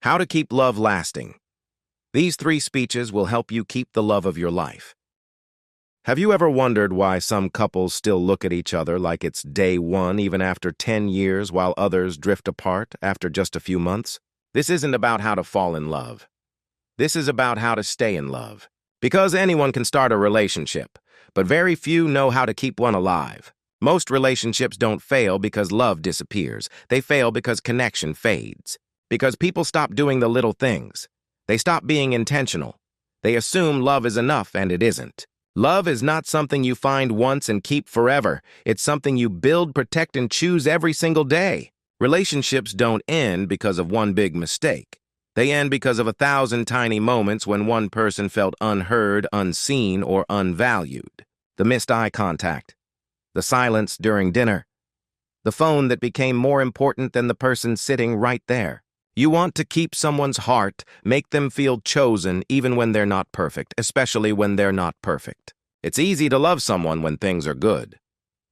How to keep love lasting. These 3 speeches will help you keep the love of your life. Have you ever wondered why some couples still look at each other like it's day one even after 10 years while others drift apart after just a few months? This isn't about how to fall in love. This is about how to stay in love. Because anyone can start a relationship, but very few know how to keep one alive. Most relationships don't fail because love disappears. They fail because connection fades. Because people stop doing the little things. They stop being intentional. They assume love is enough, and it isn't. Love is not something you find once and keep forever. It's something you build, protect, and choose every single day. Relationships don't end because of one big mistake. They end because of 1,000 tiny moments when one person felt unheard, unseen, or unvalued. The missed eye contact. The silence during dinner. The phone that became more important than the person sitting right there. You want to keep someone's heart, make them feel chosen even when they're not perfect, especially when they're not perfect. It's easy to love someone when things are good.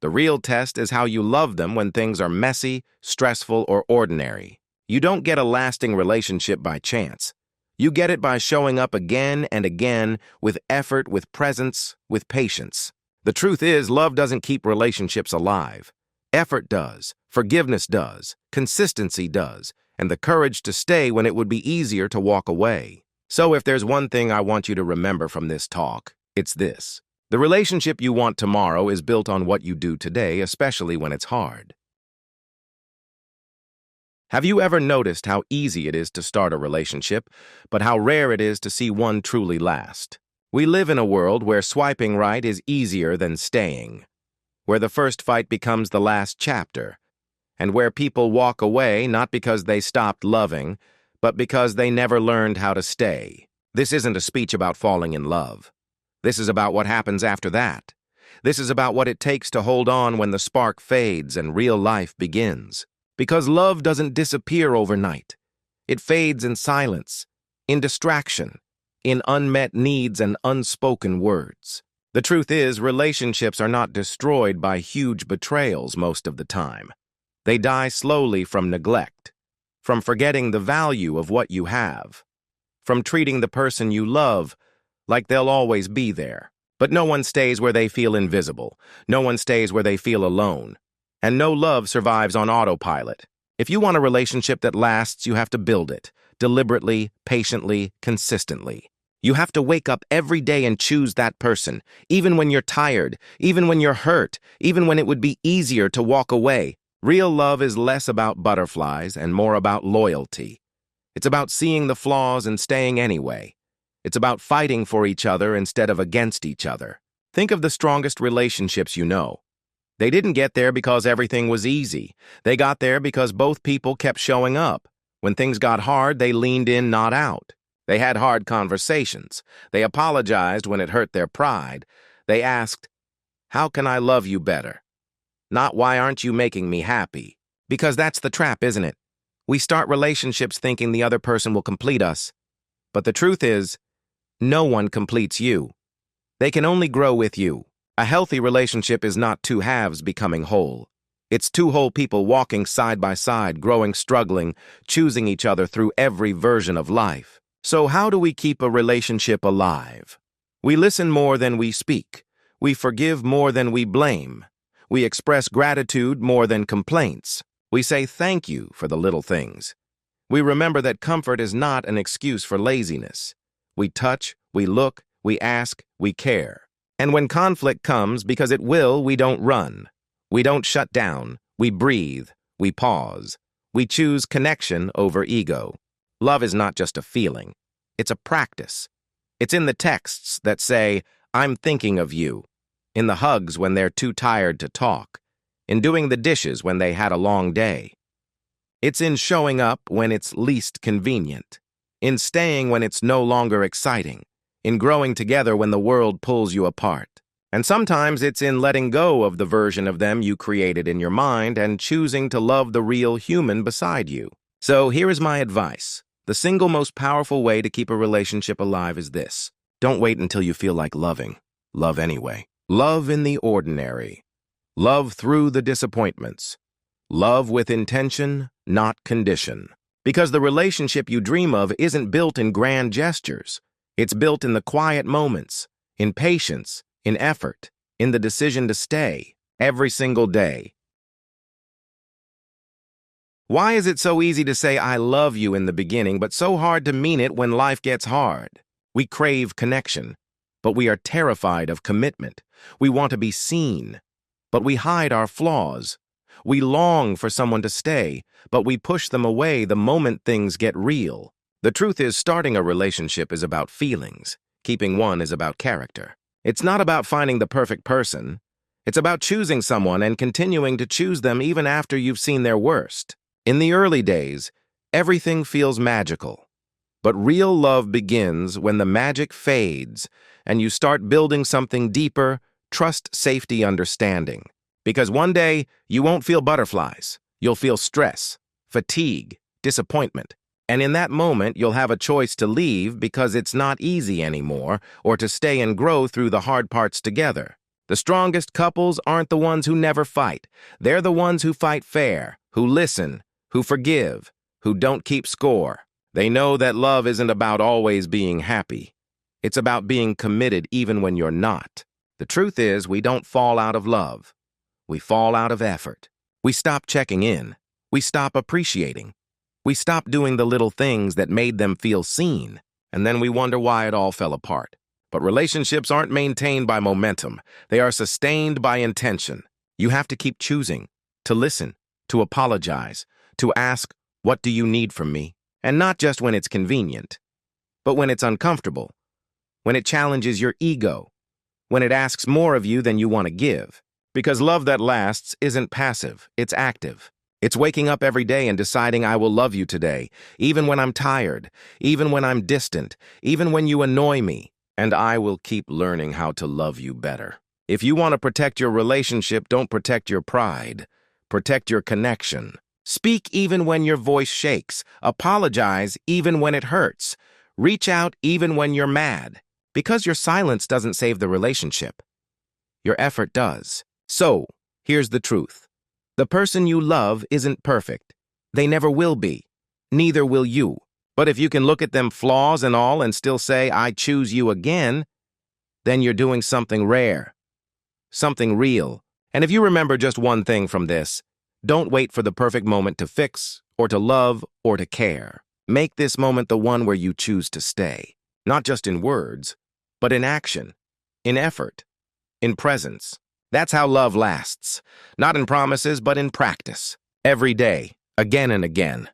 The real test is how you love them when things are messy, stressful, or ordinary. You don't get a lasting relationship by chance. You get it by showing up again and again with effort, with presence, with patience. The truth is, love doesn't keep relationships alive. Effort does, forgiveness does, consistency does, and the courage to stay when it would be easier to walk away. So if there's one thing I want you to remember from this talk, it's this. The relationship you want tomorrow is built on what you do today, especially when it's hard. Have you ever noticed how easy it is to start a relationship, but how rare it is to see one truly last? We live in a world where swiping right is easier than staying, where the first fight becomes the last chapter, and where people walk away not because they stopped loving, but because they never learned how to stay. This isn't a speech about falling in love. This is about what happens after that. This is about what it takes to hold on when the spark fades and real life begins. Because love doesn't disappear overnight. It fades in silence, in distraction, in unmet needs and unspoken words. The truth is, relationships are not destroyed by huge betrayals most of the time. They die slowly from neglect, from forgetting the value of what you have, from treating the person you love like they'll always be there. But no one stays where they feel invisible. No one stays where they feel alone. And no love survives on autopilot. If you want a relationship that lasts, you have to build it, deliberately, patiently, consistently. You have to wake up every day and choose that person, even when you're tired, even when you're hurt, even when it would be easier to walk away. Real love is less about butterflies and more about loyalty. It's about seeing the flaws and staying anyway. It's about fighting for each other instead of against each other. Think of the strongest relationships you know. They didn't get there because everything was easy. They got there because both people kept showing up. When things got hard, they leaned in, not out. They had hard conversations. They apologized when it hurt their pride. They asked, "How can I love you better?" Not, "Why aren't you making me happy?" Because that's the trap, isn't it? We start relationships thinking the other person will complete us. But the truth is, no one completes you. They can only grow with you. A healthy relationship is not two halves becoming whole. It's two whole people walking side by side, growing, struggling, choosing each other through every version of life. So how do we keep a relationship alive? We listen more than we speak. We forgive more than we blame. We express gratitude more than complaints. We say thank you for the little things. We remember that comfort is not an excuse for laziness. We touch, we look, we ask, we care. And when conflict comes, because it will, we don't run. We don't shut down. We breathe. We pause. We choose connection over ego. Love is not just a feeling. It's a practice. It's in the texts that say, "I'm thinking of you," in the hugs when they're too tired to talk, in doing the dishes when they had a long day. It's in showing up when it's least convenient, in staying when it's no longer exciting, in growing together when the world pulls you apart. And sometimes it's in letting go of the version of them you created in your mind and choosing to love the real human beside you. So here is my advice. The single most powerful way to keep a relationship alive is this. Don't wait until you feel like loving. Love anyway. Love in the ordinary. Love through the disappointments. Love with intention, not condition. Because the relationship you dream of isn't built in grand gestures. It's built in the quiet moments, in patience, in effort, in the decision to stay every single day. Why is it so easy to say I love you in the beginning, but so hard to mean it when life gets hard? We crave connection, but we are terrified of commitment. We want to be seen, but we hide our flaws. We long for someone to stay, but we push them away the moment things get real. The truth is, starting a relationship is about feelings. Keeping one is about character. It's not about finding the perfect person. It's about choosing someone and continuing to choose them even after you've seen their worst. In the early days, everything feels magical. But real love begins when the magic fades and you start building something deeper: trust, safety, understanding. Because one day, you won't feel butterflies. You'll feel stress, fatigue, disappointment. And in that moment, you'll have a choice to leave because it's not easy anymore, or to stay and grow through the hard parts together. The strongest couples aren't the ones who never fight. They're the ones who fight fair, who listen, who forgive, who don't keep score. They know that love isn't about always being happy. It's about being committed even when you're not. The truth is, we don't fall out of love. We fall out of effort. We stop checking in. We stop appreciating. We stop doing the little things that made them feel seen. And then we wonder why it all fell apart. But relationships aren't maintained by momentum. They are sustained by intention. You have to keep choosing, to listen, to apologize, to ask, what do you need from me? And not just when it's convenient, but when it's uncomfortable, when it challenges your ego, when it asks more of you than you want to give. Because love that lasts isn't passive, it's active. It's waking up every day and deciding, I will love you today, even when I'm tired, even when I'm distant, even when you annoy me, and I will keep learning how to love you better. If you want to protect your relationship, don't protect your pride. Protect your connection. Speak even when your voice shakes. Apologize even when it hurts. Reach out even when you're mad. Because your silence doesn't save the relationship. Your effort does. So, here's the truth. The person you love isn't perfect. They never will be. Neither will you. But if you can look at them, flaws and all, and still say, I choose you again, then you're doing something rare. Something real. And if you remember just one thing from this, don't wait for the perfect moment to fix, or to love, or to care. Make this moment the one where you choose to stay. Not just in words, but in action, in effort, in presence. That's how love lasts. Not in promises, but in practice. Every day, again and again.